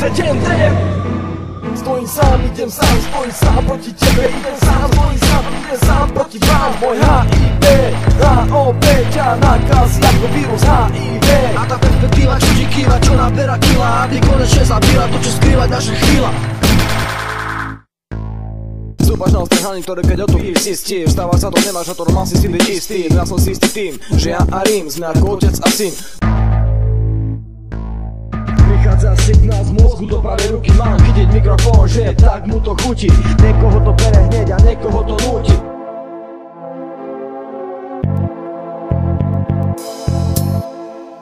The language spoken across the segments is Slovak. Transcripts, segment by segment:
Bezvečente. Stojím sám, idem sám, stojím sám proti tebe, idem sám, stojím sám, idem sám proti vám. Môj HIV, HOP ťa nakazí ako vírus HIV. A tá perspektíva čudí kýva, čo naberá kila, aby konečne zabíla to, čo skrývať naše chvíľa. Zúbaš na ostrhaní, ktoré keď o to zistíš, stáva sa to, nemáš na to, mal si byť istý. Ja som si istý tým, že ja a Rím sme ako otec a syn. Prichádza signál z mozgu do pravej ruky, mám chytiť mikrofón, že tak mu to chutí. Niekoho to bere hneď a niekoho to núti.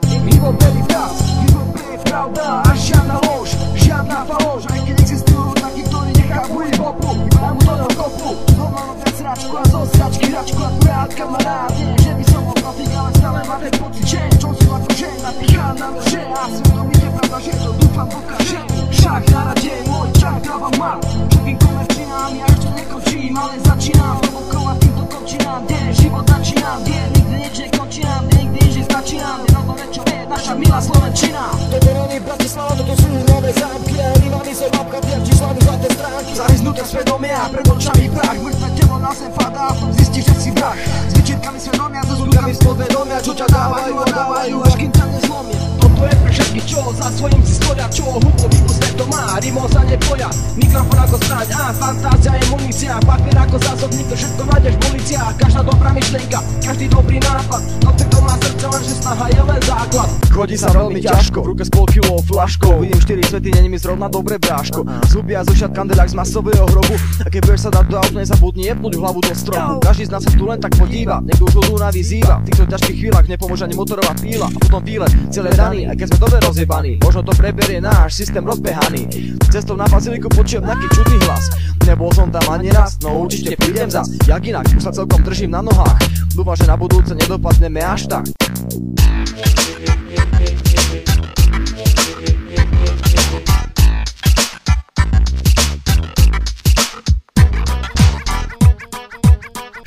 Hip-hop baby viac, hip-hop baby pravda a žiadna lož, žiadna falož. Aj keď existujú takí, ktorí nechápu hip-hopu, iba mu to kopu. Domávam viac sračku a zo sračky hračku ako rád kamarát. Nie, že by som bol profík, ale stále mám ten pocit, že čo som ako žen napíchá na nože a svetom ide pravda, že to dúfam pokaže. Však na rade môj čak dávam mat, všetkým komerčinám ja ešte nekončím, ale začínam provokovať týmto končinám, kde život začínam, kde nikdy nič nekončinám, kde nikdy nič neznačínam, kde novo čo je naša milá Slovenčina. Toto není Bratislava, toto sú nové zámky a rývami sa babka tiaľ číslami zlaté stránky. Zahryznuté svedomia, pred očami prach, mŕtve telo na sem padá a v tom zistíš, že si vrah. S výčitkami svedomia, so zľudkami z podvedomia, čo ťa dávajú a dávajú, až kým ťa nezlomia. Toto je pre všetkých, čo za svojím si stoja, čo hudbu výbu svetom má, rimo sa nepoja. Mikrofón ako zbraň a fantázia je munícia, papier ako zásobník, to všetko nájdeš v uliciach. Každá dobrá myšlienka, každý dobrý nápad, no to má srdce, lenže snaha je len základ. Chodí sa veľmi ťažko, v ruke s polkilou flaškou, vidím 4 svety, není mi zrovna dobré bráško. Zhubia zo šat kandelák z masového hrobu, a keď budeš sa dať do auta, nezabudni jebnúť hlavu do stropu. Každý z nás sa tu len tak podíva, niekto už ľudú vyzýva, v týchto ťažkých chvíľach nepomôže ani motorová píla. A potom výlet, celé rany, aj keď sme dobre rozjebaní, možno to preberie náš systém rozbehaný. Cestou na baziliku počujem nejaký čudný hlas, nebol som tam ani raz, no určite prídem zas. Jak inak, už sa celkom držím na nohách, dúfam, že na budúce nedopadneme až tak.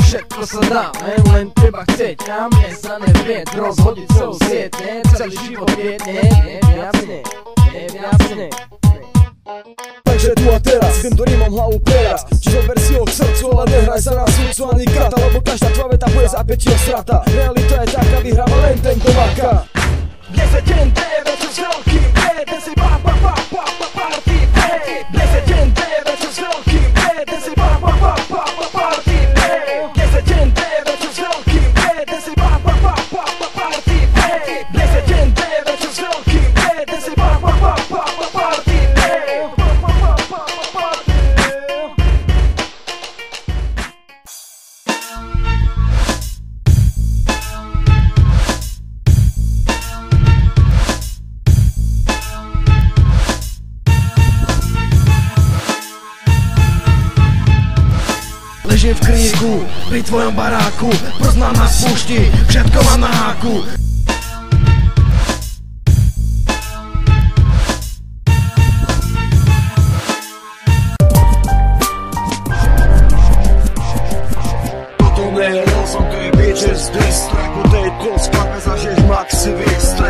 Všetko sa dá, len treba chceť a mne sa nevieť rozhodiť celú sieť, nie? Celý život je, nie, viac nie. Takže tu a teraz, s týmto rímom hlavu preraz. Či zober si ho k srdcu, ale nehraj sa na srdcu ani krata, lebo každá tvoja veta bude za pätio strata. Realita je taká, vyhráva len ten, kto máka. Bezvečente, večer s veľkým E, ten si party E. Bezvečente, večer s veľkým E, ten si party E. Bezvečente, večer s veľkým E, ten si party E. Bezvečente, večer s veľkým E, ten si party E. Ležím v kríku, pri tvojom baráku, poznám na púšti, všetko mám na háku. Toto nie je som, to je bitches, diss track, po tejto skladbe zažiješ maxi výstrach.